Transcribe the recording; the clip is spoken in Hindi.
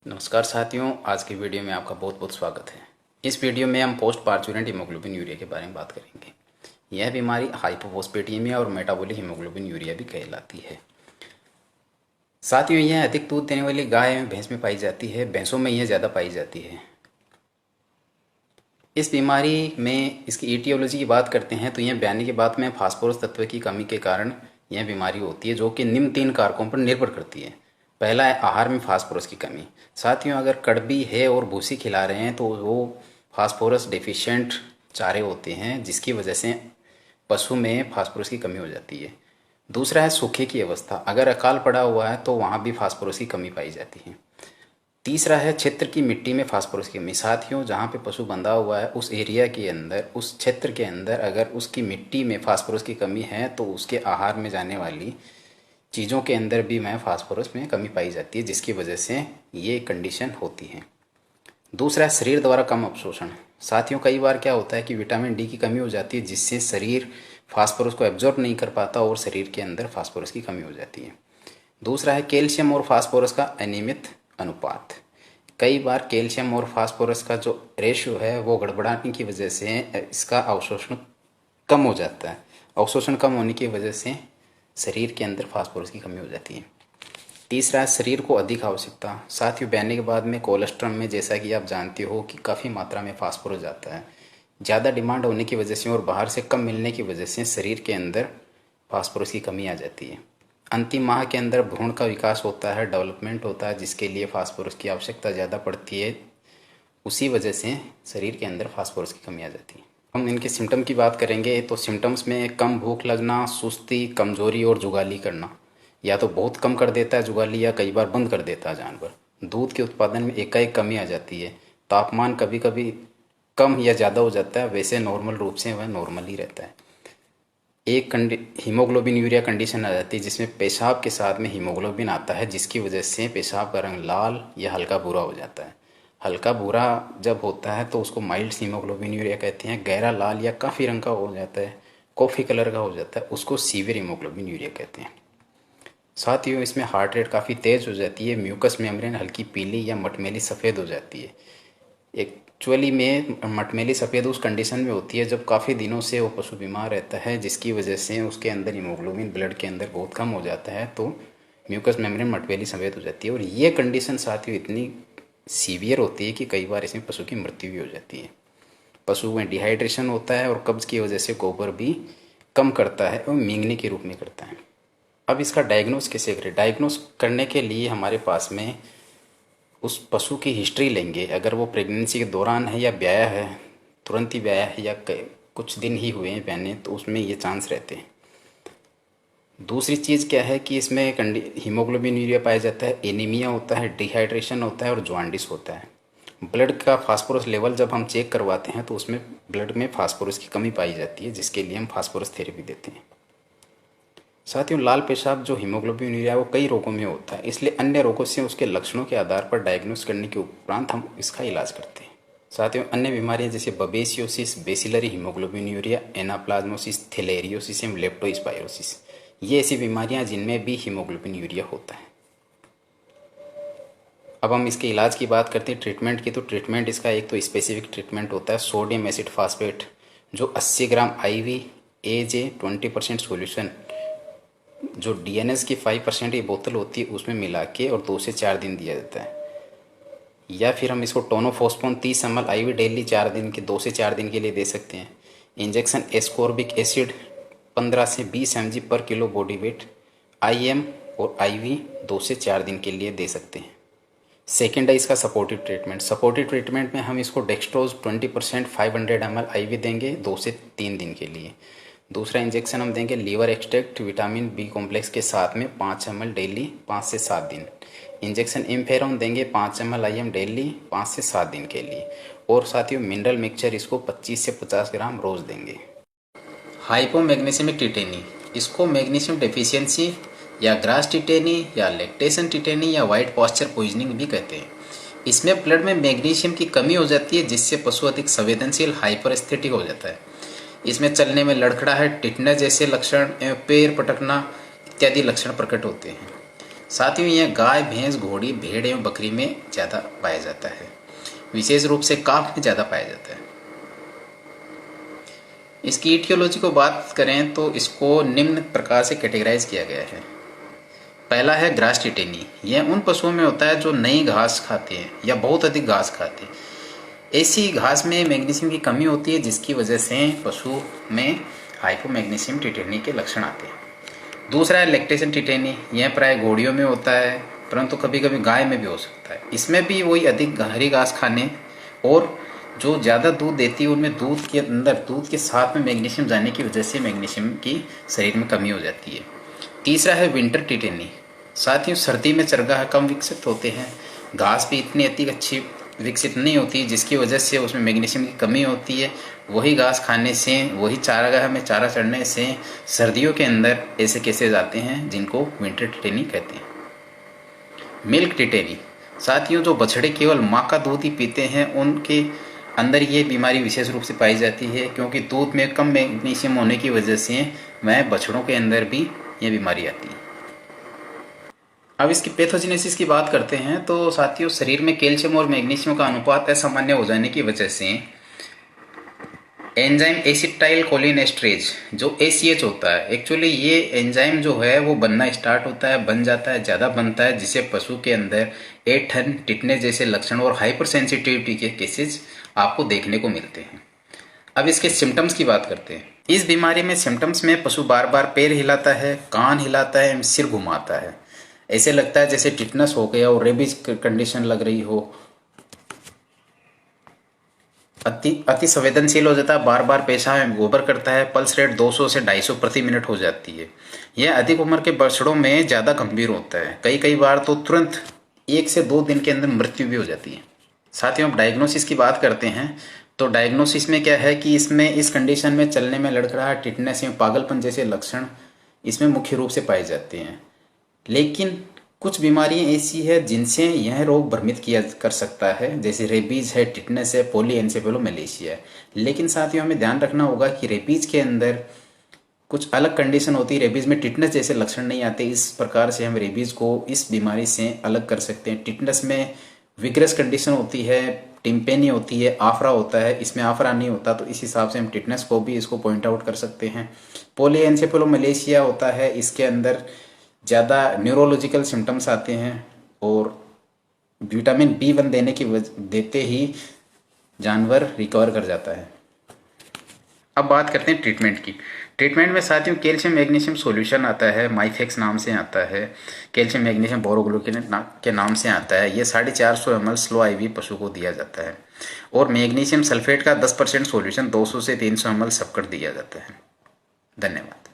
नमस्कार साथियों, आज की वीडियो में आपका बहुत बहुत स्वागत है। इस वीडियो में हम पोस्ट पार्चुरेंट हीमोग्लोबिन यूरिया के बारे में बात करेंगे। यह बीमारी हाइपोफॉस्फेटेमिया और मेटाबॉलिक हीमोग्लोबिन यूरिया भी कहलाती है। साथियों, यह अधिक दूध देने वाली गाय एवं भैंस में पाई जाती है। भैंसों में यह ज़्यादा पाई जाती है। इस बीमारी में इसकी ईटियोलॉजी की बात करते हैं तो यह बयानी के बाद में फास्फोरस तत्व की कमी के कारण यह बीमारी होती है, जो कि निम्न 3 कारकों पर निर्भर करती है। पहला है आहार में फास्फोरस की कमी। साथियों, अगर कड़बी है और भूसी खिला रहे हैं तो वो फास्फोरस डेफिशिएंट चारे होते हैं, जिसकी वजह से पशु में फास्फोरस की कमी हो जाती है। दूसरा है सूखे की अवस्था। अगर अकाल पड़ा हुआ है तो वहाँ भी फास्फोरस की कमी पाई जाती है। तीसरा है क्षेत्र की मिट्टी में फास्फोरस की कमी। साथियों, जहाँ पे पशु बंधा हुआ है उस एरिया के अंदर, उस क्षेत्र के अंदर अगर उसकी मिट्टी में फास्फोरस की कमी है तो उसके आहार में जाने वाली चीज़ों के अंदर भी में फास्फोरस में कमी पाई जाती है, जिसकी वजह से ये कंडीशन होती है। दूसरा है शरीर द्वारा कम अवशोषण। साथियों, कई बार क्या होता है कि विटामिन डी की कमी हो जाती है, जिससे शरीर फास्फोरस को एब्जॉर्ब नहीं कर पाता और शरीर के अंदर फास्फोरस की कमी हो जाती है। दूसरा है कैल्शियम और फास्फोरस का अनियमित अनुपात। कई बार कैल्शियम और फास्फोरस का जो रेशियो है वो गड़बड़ाने की वजह से इसका अवशोषण कम हो जाता है। अवशोषण कम होने की वजह से शरीर के अंदर फास्फोरस की कमी हो जाती है। तीसरा है शरीर को अधिक आवश्यकता। साथियों, बहने के बाद में कोलेस्ट्रॉल में, जैसा कि आप जानते हो, कि काफ़ी मात्रा में फास्फोरस जाता है। ज़्यादा डिमांड होने की वजह से और बाहर से कम मिलने की वजह से शरीर के अंदर फास्फोरस की कमी आ जाती है। अंतिम माह के अंदर भ्रूण का विकास होता है, डेवलपमेंट होता है, जिसके लिए फास्फोरस की आवश्यकता ज़्यादा पड़ती है। उसी वजह से शरीर के अंदर फास्फोरस की कमी आ जाती है। हम इनके सिम्टम की बात करेंगे तो सिम्टम्स में कम भूख लगना, सुस्ती, कमजोरी और जुगाली करना। या तो बहुत कम कर देता है जुगाली या कई बार बंद कर देता है जानवर। दूध के उत्पादन में एकाएक कमी आ जाती है। तापमान कभी कभी कम या ज़्यादा हो जाता है, वैसे नॉर्मल रूप से वह नॉर्मल ही रहता है। एक हीमोग्लोबिन यूरिया कंडीशन आ जाती है, जिसमें पेशाब के साथ में हीमोग्लोबिन आता है, जिसकी वजह से पेशाब का रंग लाल या हल्का भूरा हो जाता है। हल्का भूरा जब होता है तो उसको माइल्ड हीमोग्लोबिन यूरिया कहते हैं। गहरा लाल या काफ़ी रंग का हो जाता है, कॉफ़ी कलर का हो जाता है, उसको सीवियर हीमोग्लोबिन यूरिया कहते हैं। साथियों, इसमें हार्ट रेट काफ़ी तेज़ हो जाती है। म्यूकस मेम्ब्रेन हल्की पीली या मटमैली सफ़ेद हो जाती है। एक्चुअली में मटमैली सफ़ेद उस कंडीशन में होती है जब काफ़ी दिनों से वो पशु बीमार रहता है, जिसकी वजह से उसके अंदर हीमोग्लोबिन ब्लड के अंदर बहुत कम हो जाता है, तो म्यूकस मेम्ब्रेन मटमैली सफ़ेद हो जाती है। और ये कंडीशन साथियों इतनी सीवियर होती है कि कई बार इसमें पशु की मृत्यु भी हो जाती है। पशु में डिहाइड्रेशन होता है और कब्ज़ की वजह से गोबर भी कम करता है और मींगने के रूप में करता है। अब इसका डायग्नोस कैसे करें? डायग्नोस करने के लिए हमारे पास में उस पशु की हिस्ट्री लेंगे। अगर वो प्रेगनेंसी के दौरान है या ब्याया है, तुरंत ही ब्याया है या कुछ दिन ही हुए हैं ब्याने, तो उसमें ये चांस रहते हैं। दूसरी चीज़ क्या है कि इसमें हीमोग्लोबिन यूरिया पाया जाता है, एनीमिया होता है, डिहाइड्रेशन होता है और जॉन्डिस होता है। ब्लड का फास्फोरस लेवल जब हम चेक करवाते हैं तो उसमें ब्लड में फास्फोरस की कमी पाई जाती है, जिसके लिए हम फास्फोरस थेरेपी देते हैं। साथियों, लाल पेशाब जो हीमोग्लोबिन यूरिया वो कई रोगों में होता है, इसलिए अन्य रोगों से उसके लक्षणों के आधार पर डायग्नोस करने के उपरांत हम इसका इलाज करते हैं। साथियों, अन्य बीमारियां जैसे बबेसियोसिस, बेसिलरी हीमोग्लोबिन यूरिया, एनाप्लाज्मोसिस, थैलेरियोसिस एवं लेप्टोस्पायरोसिस, ये ऐसी बीमारियां जिनमें भी हीमोग्लोबिन यूरिया होता है। अब हम इसके इलाज की बात करते हैं, ट्रीटमेंट की। तो ट्रीटमेंट इसका एक तो स्पेसिफिक ट्रीटमेंट होता है सोडियम एसिड फास्फेट, जो 80 ग्राम IV AJ 20% सोल्यूशन, जो DNS की 5% की बोतल होती है उसमें मिला के और 2 से 4 दिन दिया जाता है। या फिर हम इसको टोनोफॉस्फोन 30 ml IV डेली 4 दिन के 2 से 4 दिन के लिए दे सकते हैं। इंजेक्शन एस्कॉर्बिक एसिड 15 से 20 mg पर किलो बॉडी वेट IM और IV 2 से 4 दिन के लिए दे सकते हैं। सेकेंड है इसका सपोर्टिव ट्रीटमेंट। सपोर्टिव ट्रीटमेंट में हम इसको डेक्सट्रोज 20% 500 ml IV देंगे 2 से 3 दिन के लिए। दूसरा इंजेक्शन हम देंगे liver extract vitamin B complex के साथ में 5 ml डेली 5 से 7 दिन। इंजेक्शन इम्फेरॉन देंगे 5 ml IM डेली 5 से 7 दिन के लिए। और साथियों, मिनरल मिक्सचर इसको 25 से 50 ग्राम रोज़ देंगे। हाइपोमैग्नीशियमिक टिटेनी, इसको मैग्नीशियम डेफिशिएंसी या ग्रास टिटेनी या लैक्टेशन टिटेनी या वाइट पॉस्चर पॉइजनिंग भी कहते हैं। इसमें ब्लड में मैग्नीशियम की कमी हो जाती है, जिससे पशु अधिक संवेदनशील हाइपरस्थेटिक हो जाता है। इसमें चलने में लड़खड़ाहट, टिटनेस जैसे लक्षण एवं पैर पटकना इत्यादि लक्षण प्रकट होते हैं। साथियों यह गाय, भैंस, घोड़ी, भेड़ एवं बकरी में ज़्यादा पाया जाता है। विशेष रूप से काफ में ज़्यादा पाया जाता है। इसकी ईटियोलॉजी को बात करें तो इसको निम्न प्रकार से कैटेगराइज किया गया है। पहला है ग्रास टिटेनी। यह उन पशुओं में होता है जो नई घास खाते हैं या बहुत अधिक घास खाते हैं। ऐसी घास में मैग्नीशियम की कमी होती है जिसकी वजह से पशु में हाइपोमैग्नीशियम टिटेनी के लक्षण आते हैं। दूसरा है लैक्टेशन टिटेनी। यह प्राय घोड़ियों में होता है, परंतु कभी कभी गाय में भी हो सकता है। इसमें भी वही अधिक हरी घास खाने और जो ज़्यादा दूध देती है उनमें दूध के अंदर दूध के साथ में मैग्नीशियम जाने की वजह से मैग्नीशियम की शरीर में कमी हो जाती है। तीसरा है विंटर टिटेनी। साथियों सर्दी में चरगाह कम विकसित होते हैं, घास भी इतनी अधिक अच्छी विकसित नहीं होती, जिसकी वजह से उसमें मैग्नीशियम की कमी होती है। वही घास खाने से, वही चारागाह में चारा चढ़ने से सर्दियों के अंदर ऐसे केसेस आते हैं जिनको विंटर टिटेनी कहते हैं। Milk tetany. साथियों जो बछड़े केवल माँ का दूध ही पीते हैं उनके अंदर ये बीमारी विशेष रूप से पाई जाती है, क्योंकि दूध में कम मैग्नीशियम होने की वजह से वह बछड़ों के अंदर भी ये बीमारी आती है। अब इसकी पैथोजेनेसिस की बात करते हैं तो साथियों शरीर में कैल्शियम और मैग्नीशियम का अनुपात असामान्य हो जाने की वजह से एंजाइम एसिटाइल कोलिनेस्टरेज जो ACH होता है, एक्चुअली ये एंजाइम जो है वो बनना स्टार्ट होता है, बन जाता है, ज़्यादा बनता है, जिससे पशु के अंदर ऐंठन, टिटनेस जैसे लक्षण और हाइपर सेंसिटिविटी के केसेस आपको देखने को मिलते हैं। अब इसके सिम्टम्स की बात करते हैं। इस बीमारी में सिम्टम्स में पशु बार बार पैर हिलाता है, कान हिलाता है, सिर घुमाता है। ऐसे लगता है जैसे टिटनेस हो गया और रेबीज कंडीशन लग रही हो। अति संवेदनशील हो जाता है, बार बार पेशाब में गोबर करता है। पल्स रेट 200 से 250 प्रति मिनट हो जाती है। यह अधिक उम्र के बछड़ों में ज़्यादा गंभीर होता है। कई बार तो तुरंत 1 से 2 दिन के अंदर मृत्यु भी हो जाती है। साथियों अब डायग्नोसिस की बात करते हैं तो डायग्नोसिस में क्या है कि इसमें इस कंडीशन में चलने में लड़खड़ाहट, टिटनेस या पागलपन जैसे लक्षण इसमें मुख्य रूप से पाए जाते हैं। लेकिन कुछ बीमारियां ऐसी है जिनसे यह रोग भ्रमित किया कर सकता है, जैसे रेबीज है, टिटनेस है, पॉलीएन्सेफेलोमैलेशिया है। लेकिन साथियों हमें ध्यान रखना होगा कि रेबीज के अंदर कुछ अलग कंडीशन होती है। रेबीज में टिटनेस जैसे लक्षण नहीं आते। इस प्रकार से हम रेबीज को इस बीमारी से अलग कर सकते हैं। टिटनेस में विग्रस कंडीशन होती है, टिम्पेनी होती है, आफरा होता है। इसमें आफरा नहीं होता, तो इस हिसाब से हम टिटनेस को भी इसको पॉइंट आउट कर सकते हैं। पॉलीएन्सेफेलोमैलेशिया होता है, इसके अंदर ज़्यादा न्यूरोलॉजिकल सिम्टम्स आते हैं और विटामिन B1 देते ही जानवर रिकवर कर जाता है। अब बात करते हैं ट्रीटमेंट की। ट्रीटमेंट में साथियों कैल्शियम मैग्नीशियम सॉल्यूशन आता है, माइफेक्स नाम से आता है। कैल्शियम मैग्नीशियम बोरोग्लूकेनेट के नाम से आता है। ये 450 ml स्लो IV पशु को दिया जाता है। और मैग्नीशियम सल्फेट का 10% सॉल्यूशन 200 से 300 ml सबकट दिया जाता है। धन्यवाद।